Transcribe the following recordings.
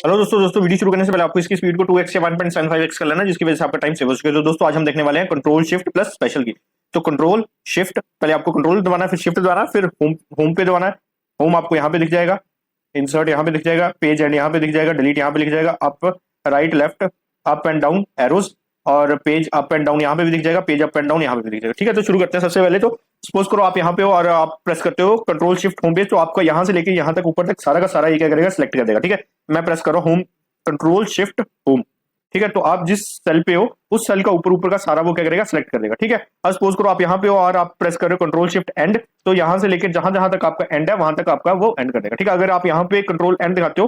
Hello दोस्तों video शुरू करने से पहले आपको इसकी स्पीड को 2x या 1.75x कर लेना, जिसकी वजह से आपका टाइम सेव हो सके। तो दोस्तों आज हम देखने वाले हैं कंट्रोल शिफ्ट प्लस स्पेशल की। तो कंट्रोल शिफ्ट, पहले आपको कंट्रोल दबाना है, फिर शिफ्ट दबाना है, फिर होम पे दबाना है। होम आपको यहाँ पे दिख जाएगा, इंसर्ट यहाँ पे दिख जाएगा, पेज एंड यहाँ पे दिख जाएगा, डिलीट यहाँ पे लिख जाएगा, up right left up and down arrows, और पेज अप एंड डाउन यहाँ पे भी दिख जाएगा, पेज अप एंड डाउन यहाँ पे भी दिख जाएगा। ठीक है, तो शुरू करते हैं। सबसे पहले तो सपोज करो आप यहाँ पे हो और आप प्रेस करते हो कंट्रोल शिफ्ट होम पेज, तो आपका यहाँ से लेके यहाँ तक ऊपर तक सारा का सारा ये क्या करेगा, सिलेक्ट कर देगा। ठीक है, मैं प्रेस करो होम, कंट्रोल शिफ्ट होम। ठीक है, तो आप जिस सेल पे हो उस सेल का ऊपर ऊपर का सारा वो क्या करेगा, सिलेक्ट कर देगा। ठीक है, अब सपोज करो आप यहाँ पे हो और आप प्रेस कर रहे हो कंट्रोल शिफ्ट एंड, तो यहाँ से लेकर जहां जहां तक आपका एंड है वहां तक आपका वो एंड कर देगा। ठीक है, अगर आप यहाँ पे कंट्रोल एंड दिखाते हो,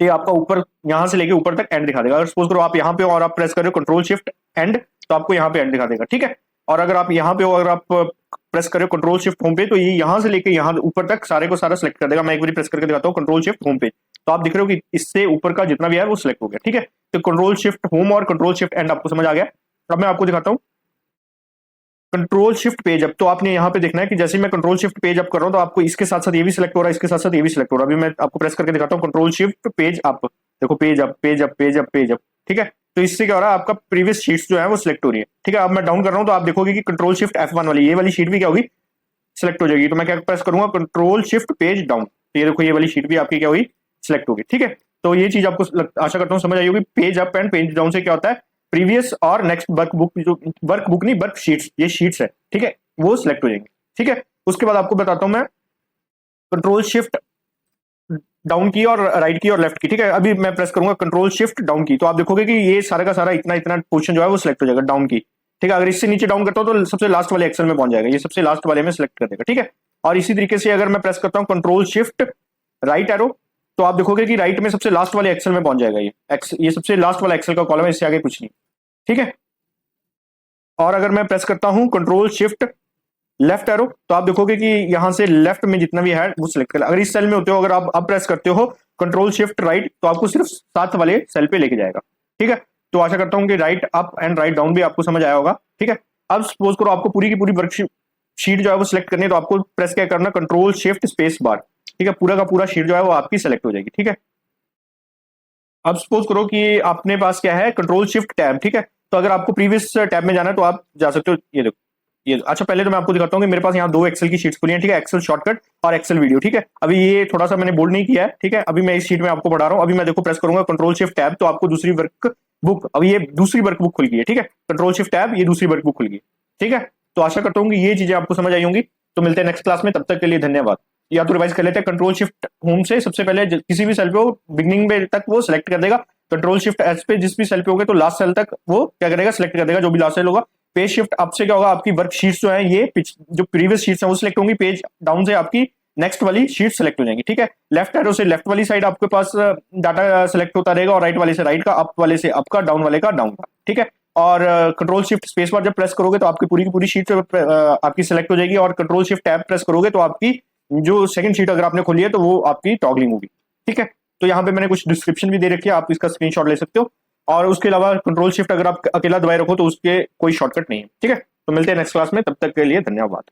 ये आपका ऊपर यहां से लेके ऊपर तक एंड दिखा देगा। अगर सपोज करो आप यहाँ पे हो और आप प्रेस कर रहे हो कंट्रोल शिफ्ट एंड, तो आपको यहाँ पे एंड दिखा देगा। ठीक है, और अगर आप यहाँ पे हो, अगर आप प्रेस करें कंट्रोल शिफ्ट होम पे, तो ये यहाँ से लेके यहाँ ऊपर तक सारे को सारा सिलेक्ट कर देगा। मैं एक बार प्रेस करके दिखाता हूँ कंट्रोल शिफ्ट होम पे, तो आप दिख रहे हो कि इससे ऊपर का जितना भी है वो सिलेक्ट हो गया। ठीक है, तो कंट्रोल शिफ्ट होम और कंट्रोल शिफ्ट एंड आपको समझ आ गया। अब मैं आपको दिखाता हूँ कंट्रोल शिफ्ट पेज अप। तो आपने यहाँ पे देखना है कि जैसे मैं कंट्रोल शिफ्ट पेज अप कर रहा हूँ, तो आपको इसके साथ साथ ये भी सिलेक्ट हो रहा है, इसके साथ साथ ये भी सिलेक्ट हो रहा है। अभी मैं आपको प्रेस करके दिखाता हूँ कंट्रोल शिफ्ट पेज अप, देखो page up page up page up page up. ठीक है, तो इससे क्या हो रहा है, आपका प्रीवियस शीट्स जो है वो सिलेक्ट हो रही है। ठीक है, अब मैं डाउन कर रहा हूँ तो आप देखोगे कि कंट्रोल शिफ्ट F1 वाली ये वाली शीट भी क्या होगी, सिलेक्ट हो जाएगी। तो मैं क्या प्रेस करूंगा कंट्रोल शिफ्ट पेज डाउन, तो ये देखो ये वाली शीट भी आपकी क्या हुई, सिलेक्ट होगी। ठीक है, तो ये चीज आपको आशा करता हूँ समझ आई होगी। Page up and page down से क्या होता है, प्रीवियस और नेक्स्ट वर्क बुक, जो वर्क बुक नहीं वर्क शीट्स, ये शीट्स है, ठीक है, वो सिलेक्ट हो जाएंगे। ठीक है, उसके बाद आपको बताता हूं मैं कंट्रोल शिफ्ट डाउन की और राइट की और लेफ्ट की। ठीक है, अभी मैं प्रेस करूंगा कंट्रोल शिफ्ट डाउन की, तो आप देखोगे कि ये सारा का सारा इतना इतना पोर्शन जो है वो सिलेक्ट हो जाएगा डाउन की। ठीक है, अगर इससे नीचे डाउन करता हूं तो सबसे लास्ट वाले एक्सेल में पहुंच जाएगा, ये सबसे लास्ट वाले में सिलेक्ट कर देगा। ठीक है, और इसी तरीके से अगर मैं प्रेस करता हूं कंट्रोल शिफ्ट राइट एरो, तो आप देखोगे कि राइट में सबसे लास्ट वाले एक्सेल में पहुंच जाएगा, ये सबसे लास्ट वाला एक्सेल का कॉलम है, इससे आगे कुछ नहीं। ठीक है, और अगर मैं प्रेस करता हूं कंट्रोल शिफ्ट लेफ्ट एरो, तो आप देखोगे कि यहां से लेफ्ट में जितना भी है वो सिलेक्ट कर। अगर इस सेल में होते हो, अगर आप अब प्रेस करते हो कंट्रोल शिफ्ट राइट, तो आपको सिर्फ साथ वाले सेल पे लेके जाएगा। ठीक है, तो आशा करता हूं कि right up and write down भी आपको समझ आया होगा। ठीक है, अब सपोज करो आपको पूरी की पूरी वर्कशीट जो है वो सिलेक्ट करनी है, तो आपको प्रेस क्या करना, कंट्रोल शिफ्ट स्पेस बार। ठीक है, पूरा का पूरा शीट जो है वो आपकी सेलेक्ट हो जाएगी। ठीक है, अब सपोज करो कि आपने पास क्या है, कंट्रोल शिफ्ट टैब। ठीक है, तो अगर आपको प्रीवियस टैब में जाना है तो आप जा सकते हो, ये देखो ये। अच्छा, पहले तो मैं आपको दिखाता हूँ कि मेरे पास यहाँ दो एक्सेल की शीट्स खुली हैं। ठीक है, एक्सेल शॉर्टकट और एक्सेल वीडियो। ठीक है, अभी ये थोड़ा सा मैंने बोल्ड नहीं किया है। ठीक है, अभी मैं इस शीट में आपको पढ़ा रहा हूँ। अभी मैं देखो प्रेस करूंगा कंट्रोल शिफ्ट टैब, तो आपको दूसरी वर्क बुक, अभी ये दूसरी वर्क बुक खुल गई है। ठीक है, कंट्रोल शिफ्ट टैब, ये दूसरी वर्क बुक खुल गई। ठीक है, तो आशा करता हूँ कि ये चीजें आपको समझ आई होंगी। तो मिलते हैं नेक्स्ट क्लास में, तब तक के लिए धन्यवाद। या तो रिवाइज कर लेते हैं, कंट्रोल शिफ्ट होम से सबसे पहले किसी भी सेल पे हो, बिगनिंग में तक वो सिलेक्ट कर देगा। कंट्रोल शिफ्ट एस पे जिस भी सेल पे होगे तो लास्ट सेल तक वो क्या करेगा, सिलेक्ट कर देगा, जो भी लास्ट सेल होगा। पेज शिफ्ट अप से क्या होगा, आपकी वर्क शीट्स जो है ये जो प्रीवियस शीट्स हैं वो सिलेक्ट होंगी। पेज डाउन से आपकी नेक्स्ट वाली शीट सिलेक्ट हो जाएंगी। ठीक है, लेफ्ट एरो से लेफ्ट वाली साइड आपके पास डाटा सिलेक्ट होता रहेगा, और राइट वाले से राइट का, अप वाले से अप का, डाउन वाले का डाउन का। ठीक है, और कंट्रोल शिफ्ट स्पेस बार जब प्रेस करोगे तो आपकी पूरी की पूरी शीट आपकी सिलेक्ट हो जाएगी, और कंट्रोल शिफ्ट टैब प्रेस करोगे तो आपकी जो सेकंड शीट अगर आपने खोली है तो वो आपकी टॉगलिंग होगी। ठीक है, तो यहाँ पे मैंने कुछ डिस्क्रिप्शन भी दे रखी है, आप इसका स्क्रीनशॉट ले सकते हो। और उसके अलावा कंट्रोल शिफ्ट अगर आप अकेला दबाए रखो तो उसके कोई शॉर्टकट नहीं है। ठीक है, तो मिलते हैं नेक्स्ट क्लास में, तब तक के लिए धन्यवाद।